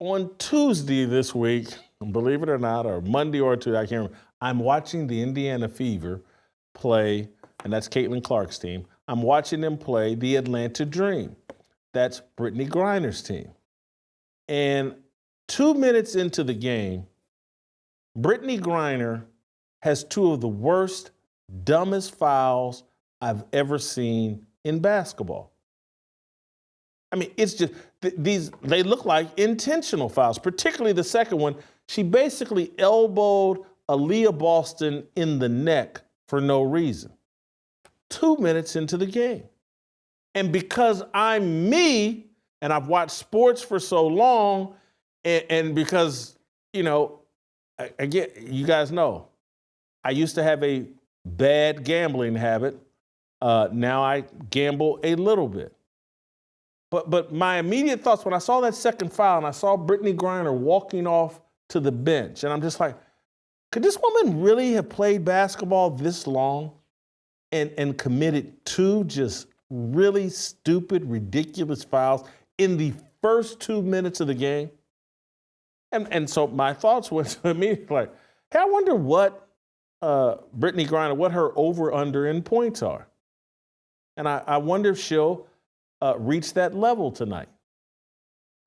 On Tuesday this week, believe it or not, or Monday or Tuesday, I can't remember, I'm watching the Indiana Fever play, and that's Caitlin Clark's team. I'm watching them play the Atlanta Dream. That's Brittany Griner's team. And 2 minutes into the game, Brittany Griner has two of the worst, dumbest fouls I've ever seen in basketball. I mean, it's just they look like intentional fouls, particularly the second one. She basically elbowed Aaliyah Boston in the neck for no reason. 2 minutes into the game. And because I'm me and I've watched sports for so long, and because, again, you guys know, I used to have a bad gambling habit. Now I gamble a little bit. But my immediate thoughts when I saw that second foul and I saw Brittany Griner walking off to the bench, and I'm just like, could this woman really have played basketball this long and committed two just really stupid, ridiculous fouls in the first 2 minutes of the game? And so my thoughts went to me like, hey, I wonder what Brittany Griner, what her over-under in points are. And I wonder if she'll reach that level tonight.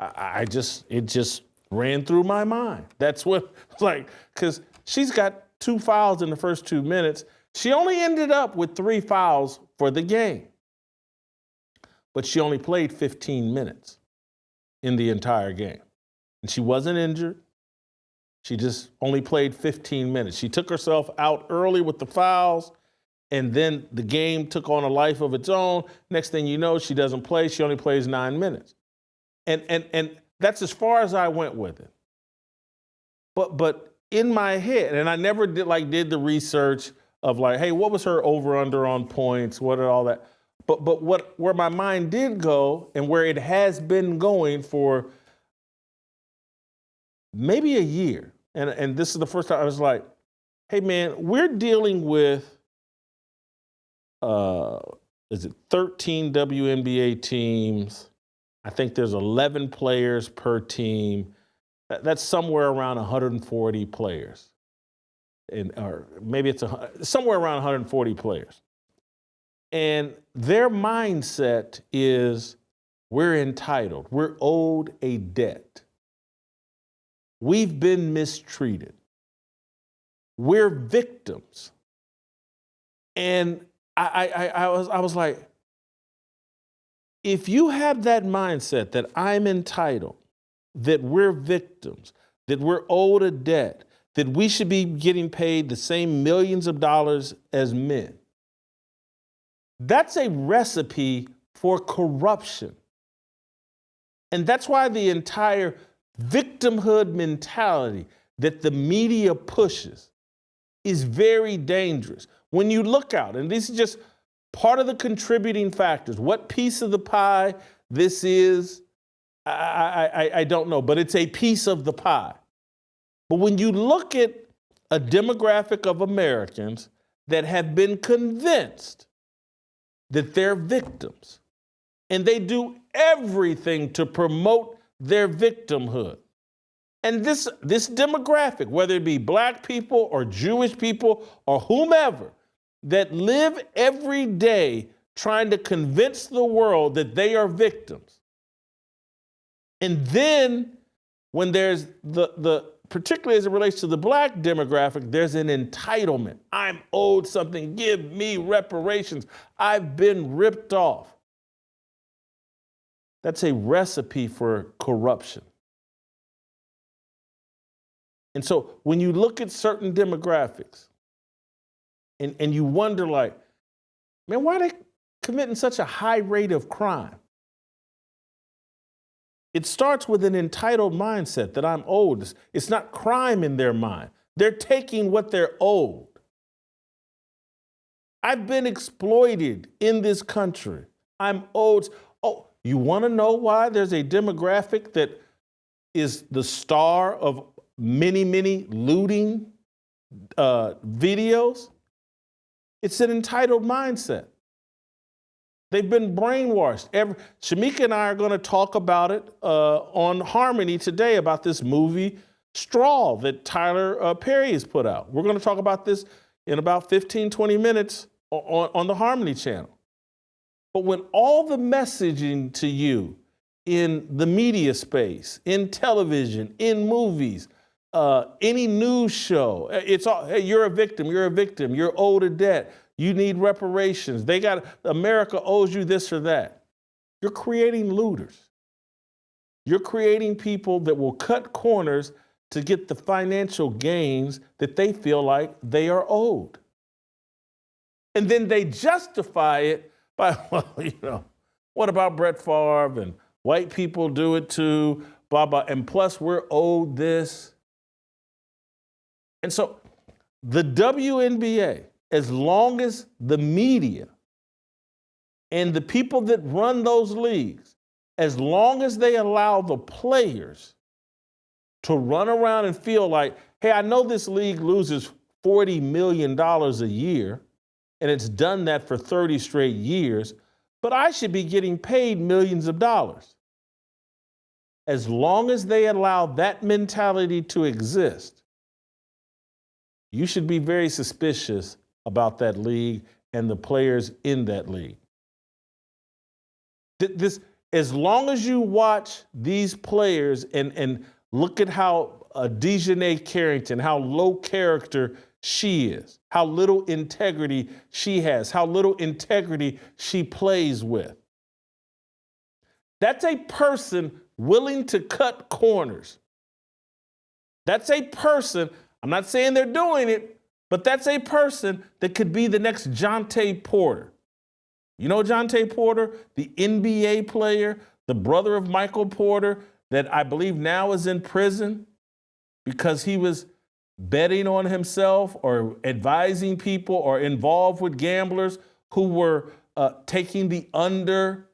It just ran through my mind. That's what, because she's got two fouls in the first 2 minutes. She only ended up with 3 fouls for the game. But she only played 15 minutes in the entire game. And she wasn't injured. She just only played 15 minutes. She took herself out early with the fouls, and then the game took on a life of its own. Next thing you know, she doesn't play. She only plays 9 minutes. And that's as far as I went with it. But in my head, and I never did the research of hey, what was her over-under on points? What did all that? But where my mind did go, and where it has been going for maybe a year, and this is the first time I was like, hey man, we're dealing with 13 WNBA teams. I think there's 11 players per team. That's somewhere around 140 players. Or maybe it's somewhere around 140 players. And their mindset is we're entitled. We're owed a debt. We've been mistreated. We're victims. And I was like, if you have that mindset that I'm entitled, that we're victims, that we're owed a debt, that we should be getting paid the same millions of dollars as men, that's a recipe for corruption. And that's why the entire victimhood mentality that the media pushes is very dangerous. When you look out, and this is just part of the contributing factors, what piece of the pie this is, I don't know, but it's a piece of the pie. But when you look at a demographic of Americans that have been convinced that they're victims, and they do everything to promote their victimhood. And this demographic, whether it be black people or Jewish people or whomever, that live every day trying to convince the world that they are victims. And then when there's particularly as it relates to the black demographic, there's an entitlement. I'm owed something. Give me reparations. I've been ripped off. That's a recipe for corruption. And so when you look at certain demographics and you wonder man, why are they committing such a high rate of crime? It starts with an entitled mindset that I'm owed. It's not crime in their mind. They're taking what they're owed. I've been exploited in this country. I'm owed. Oh, you want to know why there's a demographic that is the star of many, many looting videos? It's an entitled mindset. They've been brainwashed. Shamika and I are going to talk about it on Harmony today about this movie Straw that Tyler Perry has put out. We're going to talk about this in about 15, 20 minutes on the Harmony channel. But when all the messaging to you in the media space, in television, in movies, any news show, it's all, hey, you're a victim, you're owed a debt, you need reparations, America owes you this or that. You're creating looters. You're creating people that will cut corners to get the financial gains that they feel like they are owed. And then they justify it by, well, what about Brett Favre, and white people do it too, blah, blah, and plus we're owed this. And so the WNBA, as long as the media and the people that run those leagues, as long as they allow the players to run around and feel like, hey, I know this league loses $40 million a year, and it's done that for 30 straight years, but I should be getting paid millions of dollars. As long as they allow that mentality to exist, you should be very suspicious about that league and the players in that league. As long as you watch these players and look at how Dejanay Carrington, how low character she is, how little integrity she has, how little integrity she plays with. That's a person willing to cut corners. That's a person, I'm not saying they're doing it, but that's a person that could be the next Jontay Porter. You know Jontay Porter, the NBA player, the brother of Michael Porter, that I believe now is in prison because he was betting on himself or advising people or involved with gamblers who were taking the under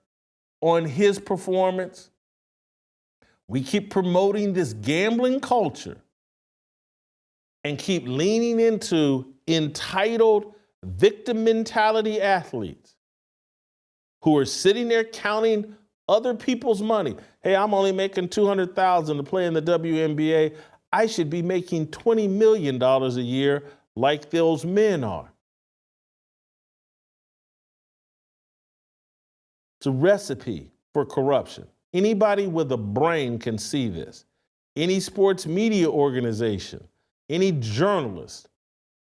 on his performance. We keep promoting this gambling culture and keep leaning into entitled victim mentality athletes who are sitting there counting other people's money. Hey, I'm only making $200,000 to play in the WNBA. I should be making $20 million a year like those men are. It's a recipe for corruption. Anybody with a brain can see this. Any sports media organization, any journalist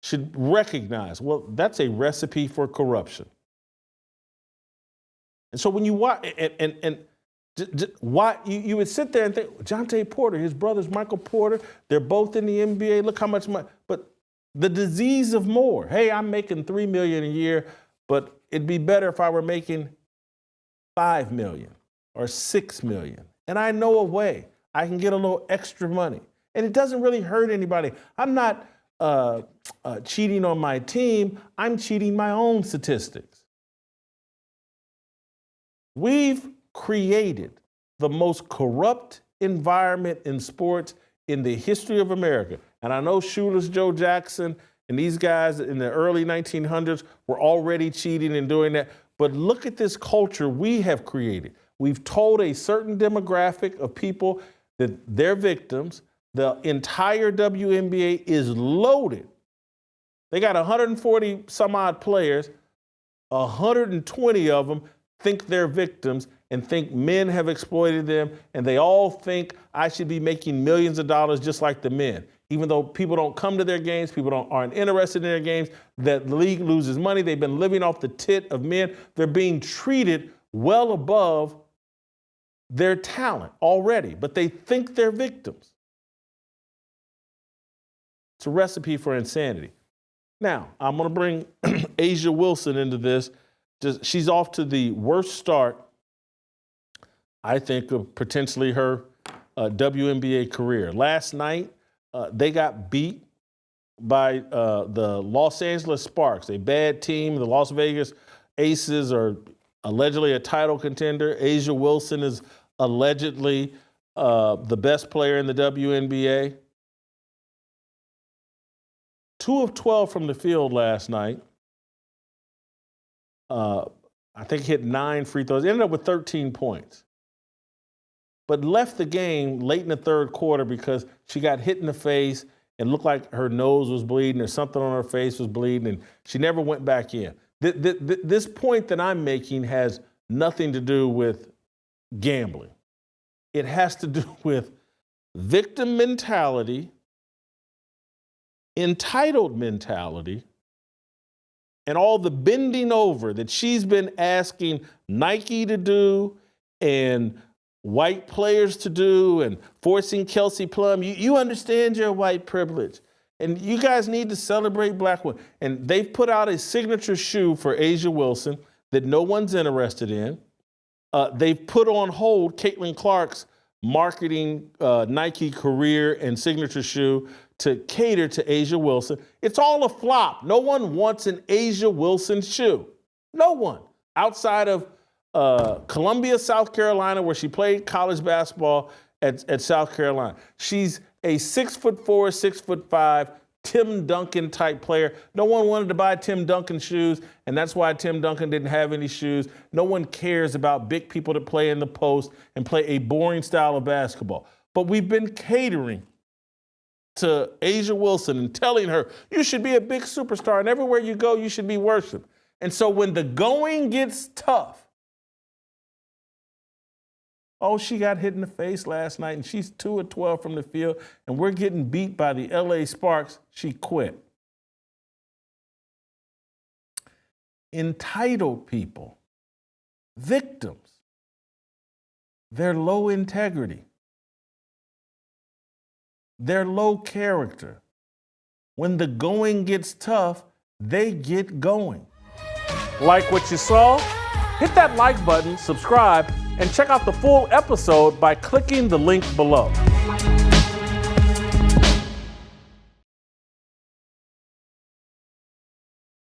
should recognize, well, that's a recipe for corruption. And so when you watch, you would sit there and think, Jontay Porter, his brother's Michael Porter, they're both in the NBA, look how much money. But the disease of more, hey, I'm making $3 million a year, but it'd be better if I were making $5 million or $6 million. And I know a way I can get a little extra money. And it doesn't really hurt anybody. I'm not cheating on my team, I'm cheating my own statistics. We've created the most corrupt environment in sports in the history of America. And I know Shoeless Joe Jackson and these guys in the early 1900s were already cheating and doing that. But look at this culture we have created. We've told a certain demographic of people that they're victims. The entire WNBA is loaded. They got 140 some odd players, 120 of them think they're victims and think men have exploited them, and they all think I should be making millions of dollars just like the men. Even though people don't come to their games, people aren't interested in their games, that the league loses money. They've been living off the tit of men. They're being treated well above their talent already, but they think they're victims. It's a recipe for insanity. Now, I'm going to bring Asia Wilson into this. She's off to the worst start, I think, of potentially her WNBA career. Last night, they got beat by the Los Angeles Sparks, a bad team. The Las Vegas Aces are allegedly a title contender. Asia Wilson is allegedly the best player in the WNBA. 2 of 12 from the field last night. I think hit 9 free throws, ended up with 13 points. But left the game late in the third quarter because she got hit in the face and looked like her nose was bleeding or something on her face was bleeding, and she never went back in. This point that I'm making has nothing to do with gambling. It has to do with victim mentality, entitled mentality, and all the bending over that she's been asking Nike to do and white players to do and forcing Kelsey Plum. You understand your white privilege. And you guys need to celebrate black women. And they've put out a signature shoe for Asia Wilson that no one's interested in. They've put on hold Caitlin Clark's marketing Nike career and signature shoe to cater to Asia Wilson. It's all a flop. No one wants an Asia Wilson shoe. No one. Outside of Columbia, South Carolina, where she played college basketball at South Carolina. She's a 6'4", 6'5", Tim Duncan type player. No one wanted to buy Tim Duncan shoes, and that's why Tim Duncan didn't have any shoes. No one cares about big people that play in the post and play a boring style of basketball. But we've been catering to Asia Wilson and telling her, you should be a big superstar, and everywhere you go, you should be worshiped. And so when the going gets tough, oh, she got hit in the face last night, and she's 2 of 12 from the field, and we're getting beat by the LA Sparks. She quit. Entitled people, victims, they're low integrity. They're low character. When the going gets tough, they get going. Like what you saw? Hit that like button, subscribe, and check out the full episode by clicking the link below.